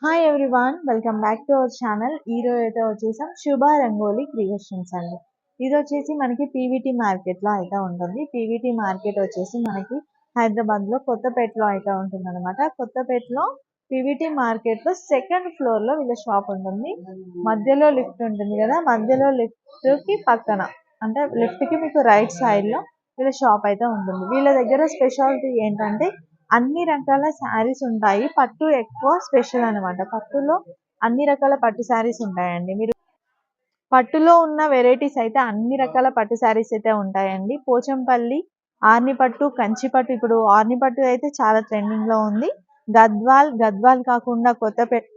Hi everyone, welcome back to our channel. ఈరోజు అయితే వచ్చేసాం శుభ రంగోలీ క్రియేషన్స్ అండి. ఇది వచ్చేసి మనకి పీవీటీ మార్కెట్లో అయితే ఉంటుంది. పీవీటీ మార్కెట్ వచ్చేసి మనకి హైదరాబాద్లో కొత్తపేటలో అయితే ఉంటుంది అనమాట. కొత్తపేటలో పీవీటీ మార్కెట్లో సెకండ్ ఫ్లోర్లో వీళ్ళ షాప్ ఉంటుంది. మధ్యలో లిఫ్ట్ ఉంటుంది కదా, మధ్యలో లిఫ్ట్కి పక్కన అంటే లిఫ్ట్కి మీకు రైట్ సైడ్లో వీళ్ళ షాప్ అయితే ఉంటుంది. వీళ్ళ దగ్గర స్పెషాలిటీ ఏంటంటే అన్ని రకాల శారీస్ ఉంటాయి. పట్టు ఎక్కువ స్పెషల్ అనమాట. పట్టులో అన్ని రకాల పట్టు శారీస్ ఉంటాయండి. మీరు పట్టులో ఉన్న వెరైటీస్ అయితే అన్ని రకాల పట్టు శారీస్ అయితే ఉంటాయండి. పోచంపల్లి, ఆర్ని పట్టు, కంచి పట్టు. ఇప్పుడు ఆర్ని పట్టు అయితే చాలా ట్రెండింగ్ లో ఉంది. గద్వాల్ కాకుండా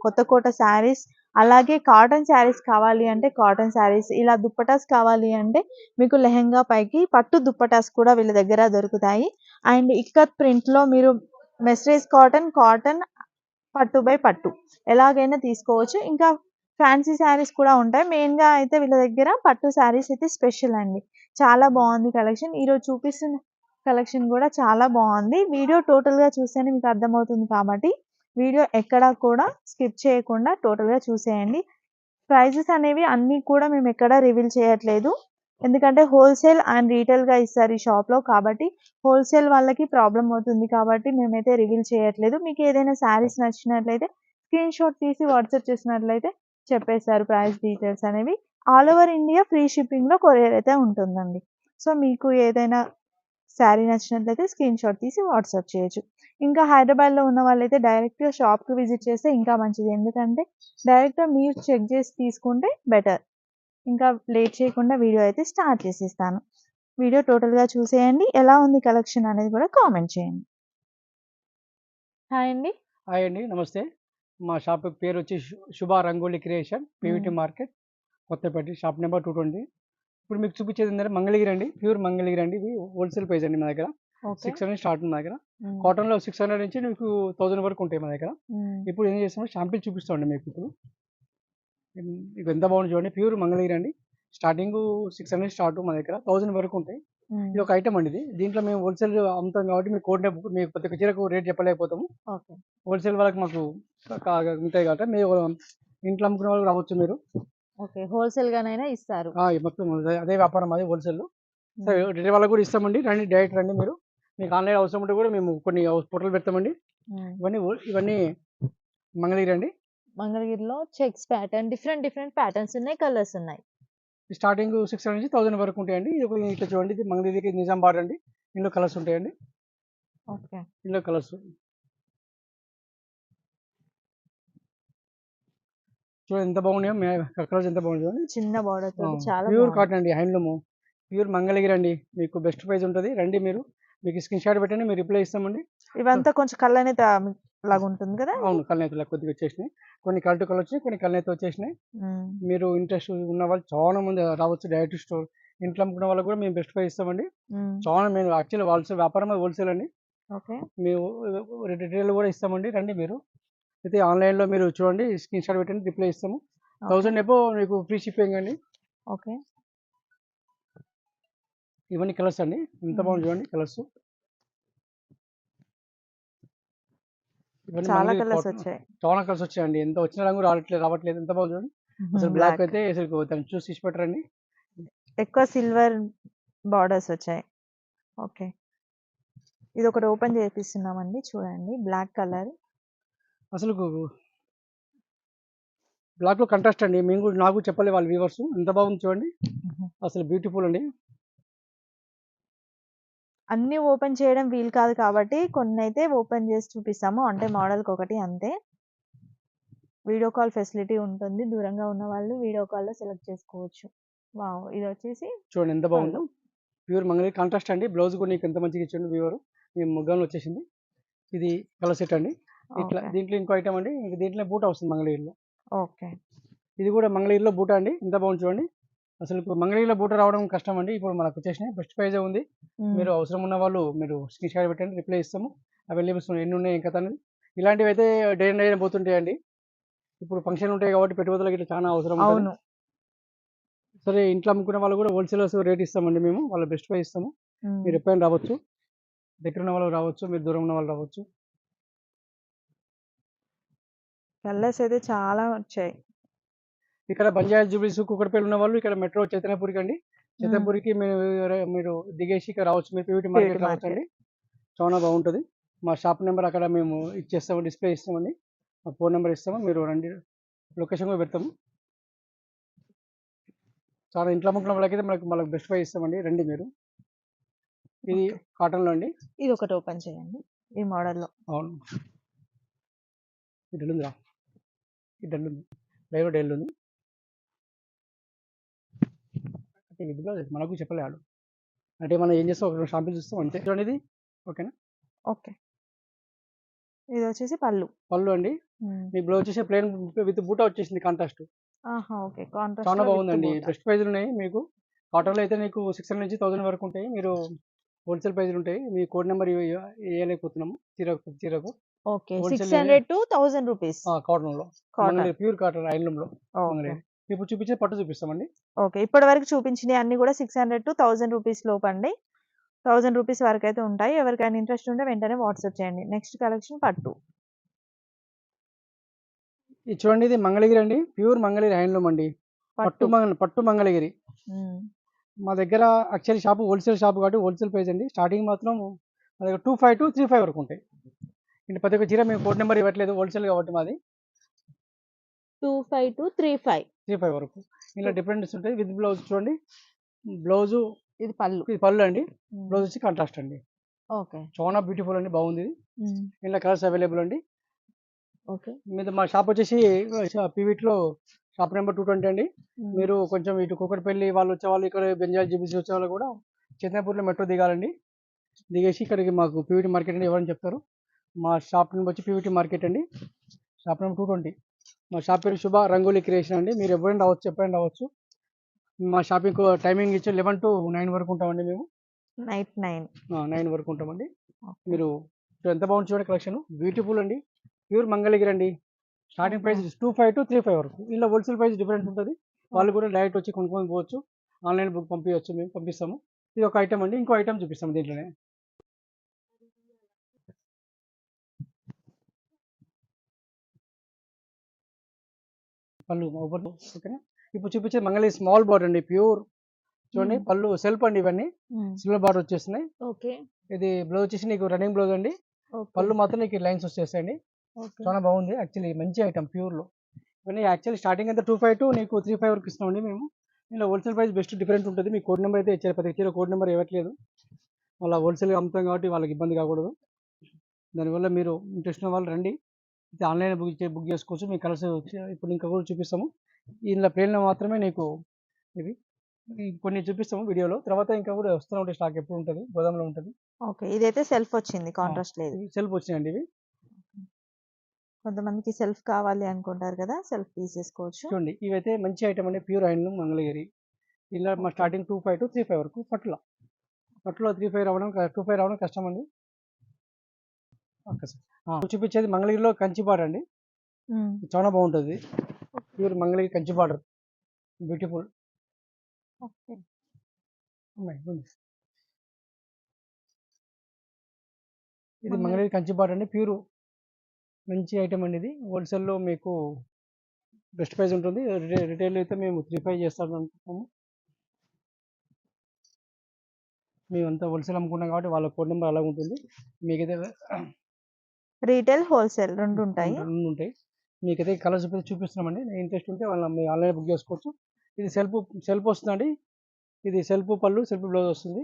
కొత్తకోట శారీస్, అలాగే కాటన్ శారీస్ కావాలి అంటే కాటన్ శారీస్, ఇలా దుప్పటాస్ కావాలి అంటే మీకు లెహంగా పైకి పట్టు దుప్పటాస్ కూడా వీళ్ళ దగ్గర దొరుకుతాయి. అండ్ ఇక్కత్ ప్రింట్ లో మీరు మెస్రేజ్ కాటన్ పట్టు బై పట్టు ఎలాగైనా తీసుకోవచ్చు. ఇంకా ఫ్యాన్సీ శారీస్ కూడా ఉంటాయి. మెయిన్గా అయితే వీళ్ళ దగ్గర పట్టు శారీస్ అయితే స్పెషల్ అండి. చాలా బాగుంది కలెక్షన్. ఈరోజు చూపిస్తున్న కలెక్షన్ కూడా చాలా బాగుంది. వీడియో టోటల్గా చూస్తేనే మీకు అర్థమవుతుంది కాబట్టి వీడియో ఎక్కడా కూడా స్కిప్ చేయకుండా టోటల్గా చూసేయండి. ప్రైజెస్ అనేవి అన్నీ కూడా మేము ఎక్కడా రివీల్ చేయట్లేదు. ఎందుకంటే హోల్సేల్ అండ్ రీటైల్గా ఇస్తారు ఈ షాప్లో, కాబట్టి హోల్సేల్ వాళ్ళకి ప్రాబ్లం అవుతుంది కాబట్టి మేమైతే రివీల్ చేయట్లేదు. మీకు ఏదైనా శారీస్ నచ్చినట్లయితే స్క్రీన్ షాట్ తీసి వాట్సాప్ చేసినట్లయితే చెప్పేస్తారు ప్రైస్ డీటెయిల్స్ అనేవి. ఆల్ ఓవర్ ఇండియా ఫ్రీ షిప్పింగ్లో కొరియర్ అయితే ఉంటుందండి. సో మీకు ఏదైనా శారీ నచ్చినట్లయితే స్క్రీన్ షాట్ తీసి వాట్సాప్ చేయొచ్చు. ఇంకా హైదరాబాద్లో ఉన్న వాళ్ళైతే డైరెక్ట్గా షాప్కి విజిట్ చేస్తే ఇంకా మంచిది. ఎందుకంటే డైరెక్ట్గా మీరు చెక్ చేసి తీసుకుంటే బెటర్. ఇంకా లేట్ చేయకుండా వీడియో అయితే స్టార్ట్ చేసేస్తాను. వీడియో టోటల్గా చూసేయండి. ఎలా ఉంది కలెక్షన్ అనేది కూడా కామెంట్ చేయండి. హాయ్ అండి. హాయ్ అండి, నమస్తే. మా షాప్ పేరు వచ్చి Shubha Rangoli creation, PVT market, Kothapeta, shop number 220. ఇప్పుడు మీకు చూపించేది ఏంటంటే మంగళగిరి అండి, ప్యూర్ మంగళగిరి అండి. ఇది హోల్సేల్ ప్రైస్ అండి మా దగ్గర. 600 స్టార్ట్ ఉంది మా దగ్గర. కాటన్లో 600 నుంచి మీకు 1000 వరకు ఉంటాయి మా దగ్గర. ఇప్పుడు ఏం చేస్తామంటే షాంపిల్ చూపిస్తామండి మీకు. ఇప్పుడు ఎంత బాగుంది చూడండి, ప్యూర్ మంగళగిరి అండి. స్టార్టింగ్ 600 స్టార్ట్ మా దగ్గర 1000 వరకు ఉంటాయి. ఇది ఒక ఐటమ్ అండి. దీంట్లో మేము హోల్సేల్ అమ్ముతాం కాబట్టి మీకు మీకు ప్రతి ఒక్క చీరకు రేట్ చెప్పలేకపోతాము. హోల్సేల్ వాళ్ళకి మాకు ఉంటాయి కాబట్టి మీరు ఇంట్లో అమ్ముకునే వాళ్ళు రావచ్చు. మీరు హోల్సేల్ గానైనా ఇస్తారు. మొత్తం అదే వ్యాపారం, అది హోల్సేల్. సరే, రిటైల్ వాళ్ళకి కూడా ఇస్తామండి. రండి, డైరెక్ట్ రండి. మీరు మీకు ఆన్లైన్ అవసరం ఉంటే కూడా మేము కొన్ని ఫోటోలు పెడతామండి. ఇవన్నీ మంగళగిరి అండి. మంగళగిరిలో చెక్స్ ప్యాటర్న్, డిఫరెంట్ ప్యాటర్న్స్ ఉన్నాయి, కలర్స్ ఉన్నాయి. స్టార్టింగ్ 600 నుంచి 1000 వరకు ఉంటాయండి. ఇది ఇట్లా చూడండి, ఇది మంగళగిరికి నిజామాబాద్ అండి. ఇందులో కలర్స్ ఉంటాయండి. ఓకే, ఇందులో కలర్స్ చూడండి ఎంత బాగున్నాయో. కలర్స్ ఎంత బాగుంది చూడండి. చిన్న బార్డర్ తో చాలా ప్యూర్ బాగుంది. కాటన్ అండి, హ్యాండ్లూమ్, ప్యూర్ మంగళగిరి అండి. మీకు బెస్ట్ ప్రైస్ ఉంటుంది. రండి మీరు, మీకు స్క్రీన్ షాట్ పెట్టండి, మీరు రిప్లై ఇస్తామండి. ఇవంతా కొంచెం కళ్ళనే లాగా ఉంటుంది కదా. అవును, కళ్ళనేతలు కొద్దిగా వచ్చేసినాయి. కొన్ని కలర్ కలర్ వచ్చి, కొన్ని కళ్ళనేత వచ్చేసినాయి. మీరు ఇంట్రెస్ట్ ఉన్న వాళ్ళు చాలా మంది రావచ్చు. డైరెక్ట్ స్టోర్ ఇంట్లో అమ్ముకున్న వాళ్ళకి కూడా మేము బెస్ట్ ప్రైస్ ఇస్తామండి. చాలా మేము యాక్చువల్లీ హోల్సేల్ వ్యాపారం, హోల్సేల్ అండి. మేము రిటైల్ కూడా ఇస్తామండి. రండి మీరు. అయితే ఆన్లైన్లో మీరు చూడండి, స్క్రీన్ షాట్ పెట్టండి, రిప్లై ఇస్తాము. 1000 ఎబో మీకు ఫ్రీ షిప్పింగ్ అండి. ఓకే, ఇవన్నీ కలర్స్ అండి. ఎంత బాగుంది చూడండి కలర్స్. ఇవన్నీ చాలా మంగళగిరి కలర్స్ కాటన్. వచ్చాయి. చాలా కలర్స్ వచ్చాయండి. ఎంత వచ్చిన రంగు రావట్లేదు. ఎంత బాగుంది చూడండి. అసలు బ్లాక్ అయితే అసలు దాన్ని చూసి ఇచ్చి పెట్టరండి. ఎక్కువ సిల్వర్ బార్డర్స్ వచ్చాయి. ఓకే, ఇది ఒకటి ఓపెన్ చేపిస్తున్నామండి, చూడండి. బ్లాక్ కలర్, అసలు బ్లాక్ లో కంట్రాస్ట్ అండి. మేము కూడా, నాకు చెప్పలే వాళ్ళ వ్యూవర్స్, ఎంత బాగుంది చూడండి. అసలు బ్యూటిఫుల్ అండి. అన్ని ఓపెన్ చేయడం వీలు కాదు కాబట్టి కొన్ని అయితే ఓపెన్ చేసి చూపిస్తాము. అంటే మోడల్కి ఒకటి అంతే. వీడియో కాల్ ఫెసిలిటీ ఉంటుంది. దూరంగా ఉన్న వాళ్ళు వీడియో కాల్లో సెలెక్ట్ చేసుకోవచ్చు. వావ్, ఇది వచ్చేసి చూడండి ఎంత బాగుందో. ప్యూర్ మంగళగిరి కాంట్రాస్ట్ అండి. బ్లౌజ్ కూడా నీకు ఎంత మంచిగా ఇచ్చిండు వ్యూవర్. మేము ముగ్గాలో వచ్చేసింది. ఇది కలర్ సెట్ అండి. ఇట్లా దీంట్లో ఇంకో ఐటమ్ అండి. ఇంక దీంట్లో బూట వస్తుంది మంగళగిరిలో. ఓకే, ఇది కూడా మంగళగిరిలో బూట అండి. ఎంత బాగుంది చూడండి. అసలు ఇప్పుడు మంగళగిరిలో బూట రావడం కష్టం అండి. ఇప్పుడు మనకు వచ్చేసినాయి. బెస్ట్ ప్రైజే ఉంది. మీరు అవసరం ఉన్న వాళ్ళు మీరు స్క్రీన్ షాట్ పెట్టండి, రిప్లై ఇస్తాము. అవైలబుల్స్ ఎన్ని ఉన్నాయి ఇంకా అనేది. ఇలాంటివి అయితే డే అండ్ డే పోతుంటాయండి. ఇప్పుడు ఫంక్షన్ ఉంటాయి కాబట్టి పెట్టుబడులకి ఇట్లా చాలా అవసరం ఉంటుంది. సరే, ఇంట్లో అమ్ముకునే వాళ్ళు కూడా హోల్సేలర్స్ రేట్ ఇస్తామండి. మేము వాళ్ళ బెస్ట్ ప్రైస్ ఇస్తాము. మీరు ఎప్పుడైనా రావచ్చు. దగ్గర ఉన్న వాళ్ళు రావచ్చు, మీరు దూరం ఉన్న వాళ్ళు రావచ్చు. కలర్స్ అయితే చాలా వచ్చాయి. ఇక్కడ బంజారా జూబ్లీస్ కూకట్పల్లి ఉన్న వాళ్ళు ఇక్కడ మెట్రో చైతన్యపురికి అండి. చైతన్యపురికి మీరు దిగేసి ఇక్కడ రావచ్చు. మీరు పీవీటీ మార్కెట్ రావచ్చు అండి. చాలా బాగుంటుంది. మా షాప్ నెంబర్ అక్కడ మేము ఇచ్చేస్తాము, డిస్ప్లే ఇస్తామండి. మా ఫోన్ నెంబర్ ఇస్తాము, మీరు రండి. లొకేషన్ కూడా పెడతాము. చాలా ఇంట్లో అమ్ముకున్న వాళ్ళకైతే మనకు బెస్ట్ ప్రైస్ ఇస్తామండి. రండి మీరు. ఇది కాటన్లో అండి. ఇది ఒకటి ఓపెన్ చేయండి ఈ మోడల్లో. అవును, ఇది ఉందిరా, ఇది ఉంది, లైవ్ డైల్ ఉంది. మనకు చెప్పలేడు అంటే మనం ఏం చేస్తాం, ఒక షాంపిల్ చూస్తాం అంతే. చూడండి ఇది ఓకేనా. ఓకే, ఇది వచ్చేసి పళ్ళు అండి. మీ బ్లౌజ్ వచ్చేసి ప్లేన్ విత్ బూటా వచ్చేసింది కాంట్రాస్ట్. ఓకే, కాంట్రాస్ట్ చాలా బాగుందండి. బెస్ట్ ప్రైజ్లు ఉన్నాయి మీకు. కాటన్లో అయితే నీకు 600 నుంచి 1000 వరకు ఉంటాయి. మీరు హోల్సేల్ ప్రైజ్లు ఉంటాయి. మీ కోడ్ నెంబర్ వేయలేకపోతున్నాము చీరకు. ఓకే, 600 to 1000 రూపీస్ కాటన్లో, ప్యూర్ కాటన్ హ్యాండ్లూమ్లో. ఇప్పుడు చూపించే పట్టు చూపిస్తామండి. ఓకే, ఇప్పటి వరకు చూపించినవి అన్ని కూడా 600 to 1000 రూపీస్ లోపు అండి. 1000 రూపీస్ వరకు అయితే ఉంటాయి. ఎవరికైనా ఇంట్రెస్ట్ ఉంటే వెంటనే వాట్సాప్ చేయండి. నెక్స్ట్ కలెక్షన్ పట్టు. ఇది చూడండి, ఇది మంగళగిరి అండి. ప్యూర్ మంగళగిరి హ్యాండ్లూమ్ అండి. పట్టు మంగళగిరి. మా దగ్గర యాక్చువల్లీ షాప్ హోల్సేల్ షాప్ కాబట్టి హోల్సేల్ ప్రైస్ అండి. స్టార్టింగ్ మాత్రం మా దగ్గర 25 to 35 వరకు ఉంటాయి. అంటే ప్రతి ఒక్క చీర మేము కోడ్ నెంబర్ ఇవ్వట్లేదు, హోల్సేల్ కాబట్టి మాది 25 to 35 వరకు. ఇలా డిఫరెంట్స్ ఉంటాయి. విత్ బ్లౌజ్ చూడండి, బ్లౌజు ఇది పళ్ళు అండి. బ్లౌజ్ వచ్చి కాంట్రాస్ట్ అండి. ఓకే, చాలా బ్యూటిఫుల్ అండి, బాగుంది. ఇలా కలర్స్ అవైలబుల్ అండి. ఓకే, మీద మా షాప్ వచ్చేసి పీవీటీలో షాప్ నెంబర్ 220 అండి. మీరు కొంచెం ఇటు కూకట్పల్లి వాళ్ళు వచ్చేవాళ్ళు, ఇక్కడ బెంజాల్ జీబీసీ వచ్చే వాళ్ళు కూడా చైతన్యపూర్లో మెట్రో దిగాలండి. దిగేసి ఇక్కడికి మాకు పీవీటీ మార్కెట్ అండి ఎవరని చెప్తారు. మా షాప్ నెంబర్ వచ్చి పీవీటీ మార్కెట్ అండి. Shop number 220. మా షాప్ పేరు శుభ రంగోలీ క్రియేషన్ అండి. మీరు ఎప్పుడైనా రావచ్చు, ఎప్పుడైనా రావచ్చు. మా షాపింగ్ టైమింగ్ ఇచ్చి 11 to 9 వరకు ఉంటామండి. మేము నైట్ 9 వరకు ఉంటామండి. మీరు ఎంత బాగుంది చూడండి, కలెక్షన్ బ్యూటిఫుల్ అండి. ప్యూర్ మంగళగిరి అండి. స్టార్టింగ్ ప్రైస్ 25 to 35 వరకు. ఇలా హోల్సేల్ ప్రైస్ డిఫరెంట్ ఉంటుంది. వాళ్ళు కూడా డైరెక్ట్ వచ్చి కొనుక్కొని పోవచ్చు. ఆన్లైన్ బుక్ పంపించవచ్చు, మేము పంపిస్తాము. ఇది ఒక ఐటమ్ అండి. ఇంకో ఐటమ్ చూపిస్తాము దీంట్లోనే. పళ్ళు ఓకేనా. ఇప్పుడు చూపించే మంగళగిరి స్మాల్ బార్డర్ అండి. ప్యూర్ చూడండి, పళ్ళు సెల్ఫ్ అండి. ఇవన్నీ సిల్వర్ బార్డర్ వచ్చేస్తున్నాయి. ఇది బ్లౌజ్ వచ్చేసి నీకు రన్నింగ్ బ్లౌజ్ అండి. పళ్ళు మాత్రం నీకు లైన్స్ వచ్చేస్తాయండి. చాలా బాగుంది. యాక్చువల్లీ మంచి ఐటమ్ ప్యూర్లో. ఇవన్నీ యాక్చువల్లీ స్టార్టింగ్ అంతా 25 to నీకు 35 వరకు ఇస్తామండి మేము. ఇలా హోల్సేల్ ప్రైస్ బెస్ట్ డిఫరెంట్ ఉంటుంది. మీ కోడ్ నెంబర్ అయితే ఇచ్చారు, ప్రతి చీర కోడ్ నెంబర్ ఇవ్వట్లేదు. వాళ్ళ హోల్సేల్గా అమ్ముతాం కాబట్టి వాళ్ళకి ఇబ్బంది కాకూడదు. దానివల్ల మీరు ఇంట్రెస్ట్ ఉన్న వాళ్ళు రండి. ఆన్లైన్ బుక్ చేసుకోవచ్చు. మీ కలర్స్ ఇప్పుడు ఇంకా కూడా చూపిస్తాము. ఇందులో ప్లేన్లో మాత్రమే నీకు ఇవి కొన్ని చూపిస్తాము వీడియోలో. తర్వాత ఇంకా కూడా వస్తూ ఉంటాయి. స్టాక్ ఎప్పుడు ఉంటుంది, గోదాంలో ఉంటుంది. ఓకే, ఇదైతే సెల్ఫ్ వచ్చింది, కాంట్రాస్ట్ లేదు. సెల్ఫ్ వచ్చినాయండి ఇవి. కొంతమందికి సెల్ఫ్ కావాలి అనుకుంటారు కదా, సెల్ఫ్ తీసేసుకోవచ్చు. చూడండి, ఇవైతే మంచి ఐటమ్ అండి. Pure handloom Mangalagiri. ఇలా మా స్టార్టింగ్ 25 to 35 వరకు. పట్టులో 25 రావడం కష్టం అండి. చూపించేది మంగళగిరిలో కంచి బార్డర్ అండి. చాలా బాగుంటుంది. Pure Mangalagiri Kanchi border, beautiful. ఇది మంగళగిరి కంచి బార్డర్ అండి. ప్యూర్ మంచి ఐటమ్ అండి. ఇది హోల్సేల్లో మీకు బెస్ట్ ప్రైస్ ఉంటుంది. రిటైల్ అయితే మేము 35 చేస్తాం అనుకుంటాము. మేమంతా హోల్సేల్ అమ్ముకున్నాం కాబట్టి వాళ్ళ కోడ్ నెంబర్ అలా ఉంటుంది. మీకైతే రీటైల్ హోల్సేల్ రెండు ఉంటాయి. మీకైతే కలర్స్ చూపిస్తున్నామండి. ఇంట్రెస్ట్ ఉంటే వాళ్ళ మీ ఆన్లైన్ బుక్ చేసుకోవచ్చు. ఇది సెల్ఫ్ వస్తుందండి. ఇది సెల్ఫ్ పళ్ళు, సెల్ఫ్ బ్లౌజ్ వస్తుంది.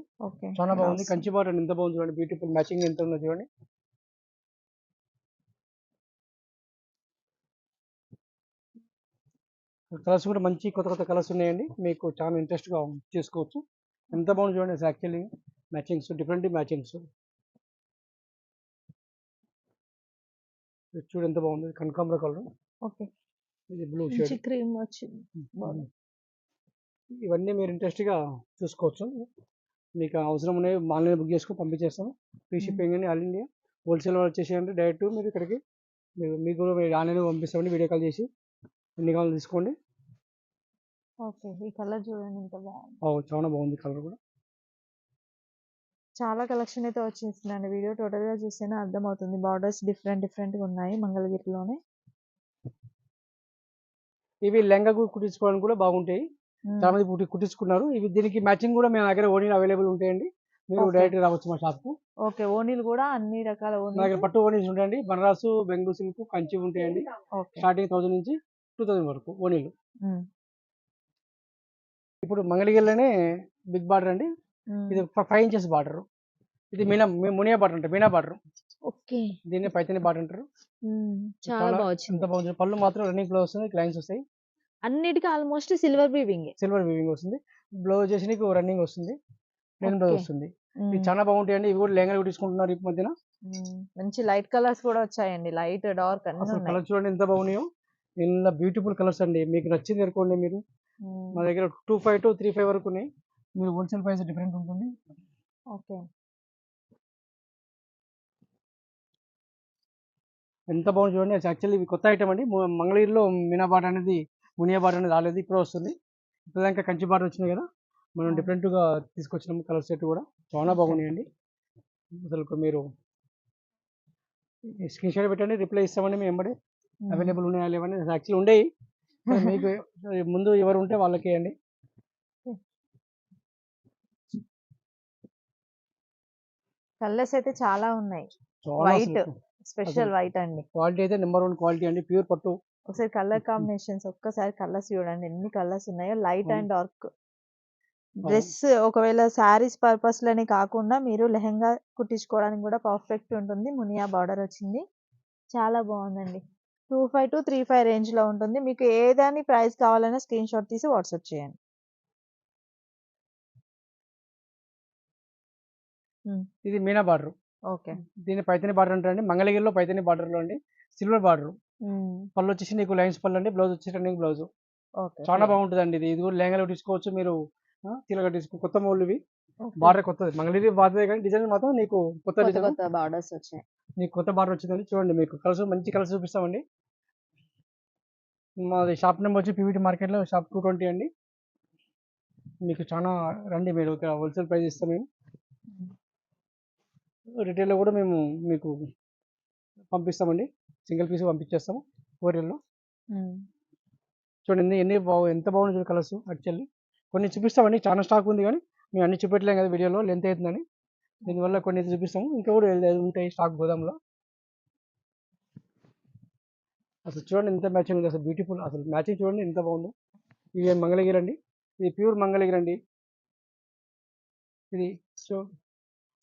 చాలా బాగుంది. కంచి బార్డర్ ఎంత బాగుంది చూడండి. బ్యూటిఫుల్ మ్యాచింగ్ ఎంత ఉందో చూడండి. కలర్స్ కూడా మంచి కొత్త కలర్స్ ఉన్నాయండి. మీకు చాలా ఇంట్రెస్ట్గా చేసుకోవచ్చు. ఎంత బాగుంది చూడండి. యాక్చువల్లీ మ్యాచింగ్స్, డిఫరెంట్ మ్యాచింగ్స్ చూడు ఎంత బాగుంది. కనకాంబర కలర్, ఇది బ్లూ షేడ్, క్రీమ్ వచ్చింది. ఇవన్నీ మీరు ఇంట్రెస్ట్గా చూసుకోవచ్చు. మీకు అవసరం ఉన్నాయి ఆన్లైన్ బుక్ చేసుకొని పంపించేస్తాము. ఫ్రీ షిప్పింగ్ అండి, ఆల్ ఇండియా. హోల్సేల్ వాళ్ళు వచ్చేసేయండి డైరెక్ట్ మీరు ఇక్కడికి. మీకు ఆన్లైన్ పంపిస్తామండి. వీడియో కాల్ చేసి ఎన్ని కావాలి తీసుకోండి. ఈ కలర్ చూడండి ఎంత బాగుంది. చాలా బాగుంది కలర్ కూడా. చాలా కలెక్షన్ అయితే వచ్చేసిందండి. వీడియో టోటల్గా చూస్తేనే అర్థమవుతుంది. బార్డర్స్ డిఫరెంట్గా ఉన్నాయి మంగళగిరిలోనే. ఇవి లెంగకు కుట్టించుకోవడానికి కూడా బాగుంటాయి. చాలా మంది కుట్టించుకున్నారు. ఇవి దీనికి మ్యాచింగ్ కూడా మన దగ్గర ఓనీలు అవైలబుల్ ఉంటాయండి. మీరు ఓకే. డైరెక్ట్ రావచ్చు మా షాప్‌కు. ఓకే. ఓనీలు కూడా అన్ని రకాల మా దగ్గర ఓనీస్. పట్టు ఓనీస్ ఉంటాయండి. బనారసు, బెంగుళూరు సిల్క్, కంచి ఉంటాయండి. ఓకే. స్టార్టింగ్ 1000 నుంచి 2000 వరకు ఓనీలు. హ్మ్. ఇప్పుడు మంగళగిరిలోనే బిగ్ బార్డర్ అండి. హ్మ్. ఇది 5 ఇంచెస్ బార్డర్. ఇది మునియా బార్డర్ అంటారు. మీనా బార్డర్. ఓకే. దీన్నే పైతాని బార్డర్ అంటారు. చాలా ఎంత బాగొచ్చింది. బాగుంది. పళ్ళు మాత్రం రన్నింగ్ ఫ్లో వస్తుంది. లైన్స్ వస్తాయి. అన్నిటికి ఆల్మోస్ట్ సిల్వర్ వీవింగే. సిల్వర్ వీవింగ్ వస్తుంది. బ్లౌజ్ వచ్చేసి నీకు రన్నింగ్ వస్తుంది. Plain blouse okay. వస్తుంది. ఇవి హ్మ్. చాలా బాగుంటాయండి. ఇవి కూడా లెహంగాలు కుట్టించుకుంటున్నారు ఈ మధ్యన. మంచి లైట్ కలర్స్ కూడా వచ్చాయండి. లైట్, డార్క్ అన్నీ అసలు ఉన్నాయి. కలర్స్ చూడండి ఎంత బాగున్నాయో. ఇందులో బ్యూటిఫుల్ కలర్స్ అండి. మీకు నచ్చింది అనుకోండి మీరు. హ్మ్. మా దగ్గర 25 టు 35 వరకు ఉన్నాయి. మీరు హోల్సేల్ ప్రైస్ డిఫరెంట్ ఉంటుంది. ఓకే. ఎంత బాగుంది చూడండి. యాక్చువల్లీ ఇవి కొత్త ఐటమ్ అండి. మంగళగిరిలో మీనా బార్డర్ అనేది మునియా బార్డర్ అనేది రాలేదు. ఇప్పుడు వస్తుంది. ఇప్పటిదాకా కంచి బార్డర్ వచ్చినాయి కదా. మనం అవును. డిఫరెంట్‌గా తీసుకొచ్చినాము కలర్ సెట్ కూడా. చాలా ఓకే. బాగున్నాయండి. అసలు మీరు స్క్రీన్ షాట్ పెట్టండి. రిప్లై ఇస్తామండి మేము వెంబడే. హ్మ్. అవైలబుల్ ఉన్నాయా లేవని యాక్చువల్లీ ఉండేవి. కానీ మీకు ముందు ఎవరు ఉంటే వాళ్ళకే అండి. కలర్స్ అయితే చాలా ఉన్నాయి. చాలా వైట్, అసలు స్పెషల్ వైట్ అండి. క్వాలిటీ అయితే నెంబర్ 1 క్వాలిటీ అండి. ప్యూర్ పట్టు. ఒకసారి కలర్ కాంబినేషన్స్ ఒక్కసారి కలర్స్ చూడండి ఎన్ని కలర్స్ ఉన్నాయో, లైట్ అవును. And dark. అవును. డ్రెస్ ఒకవేళ శారీస్ పర్పస్‌లని కాకుండా మీరు లెహెంగా కుట్టించుకోవడానికి కూడా పర్ఫెక్ట్ ఉంటుంది. మునియా బార్డర్ వచ్చింది. చాలా బాగుందండి. 25-35 రేంజ్‌లో ఉంటుంది. మీకు ఏదాని ప్రైస్ కావాలన్నా స్క్రీన్ షాట్ తీసి వాట్సాప్ చేయండి. హ్మ్. ఇది మీనా బార్డర్. ఓకే. దీన్ని పైతాని బార్డర్ అంటారండి. మంగళగిరిలో పైతాని బార్డర్‌లో అండి సిల్వర్ బార్డర్. హ్మ్. పళ్ళు వచ్చేసి నీకు లైన్స్ పళ్ళు అండి. బ్లౌజ్ వచ్చేసి రన్నింగ్ బ్లౌజ్. ఓకే. చాలా ప్లెయిన్. బాగుంటుందండి ఇది. ఇది కూడా లెహంగాలో కుట్టించుకోవచ్చు మీరు. చీరలు కట్టించుకో కొత్త మోడల్ ఇవి. ఓకే. బార్డర్ కొత్తది. మంగళగిరి బార్డరే కానీ డిజైన్ మాత్రం నీకు కొత్త కొత్త డిజైన్. కొత్త బార్డర్స్ వచ్చాయి. నీకు కొత్త బార్డర్ వచ్చిందండి. చూడండి మీకు కలర్స్ మంచి కలర్స్ చూపిస్తామండి. మాది షాప్ నెంబర్ వచ్చి పీవీటీ మార్కెట్‌లో షాప్ 220 అండి. మీకు చాలా రండి మీరు ఇక్కడ హోల్సేల్ ప్రైస్ ఇస్తాం మేము. హ్మ్. రిటైల్‌లో కూడా మేము మీకు పంపిస్తామండి. సింగిల్ పీస్ పంపించేస్తాము కొరియర్‌లో. హ్మ్. చూడండి ఎంత బాగున్నాయి చూడు కలర్స్ యాక్చువల్లీ. కొన్ని చూపిస్తామండి. చాలా స్టాక్ ఉంది కానీ మేము అన్ని చూపెట్టలేం కదా వీడియోలో లెంత్ అవుతుందని. దీనివల్ల కొన్ని అయితే చూపిస్తాము. ఇంకా కూడా ఉంటాయి స్టాక్ గోదాంలో. అసలు చూడండి ఎంత మ్యాచింగ్ ఉంది. అసలు బ్యూటిఫుల్ అసలు మ్యాచింగ్ చూడండి ఎంత బాగుందో. ఇది మంగళగిరి అండి. ఇది ప్యూర్ మంగళగిరి అండి. ఇది సో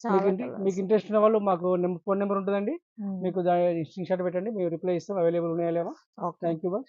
చాలా కలర్స్. మీకు ఇంట్రెస్ట్ ఉన్న వాళ్ళు మాకు ఫోన్ నెంబర్ ఉంటుందండి. హ్మ్. మీకు స్క్రీన్ షాట్ పెట్టండి. మేము రిప్లై ఇస్తాం. అవైలబుల్ ఉన్నాయా లేవా. ఓకే. Thank you bye.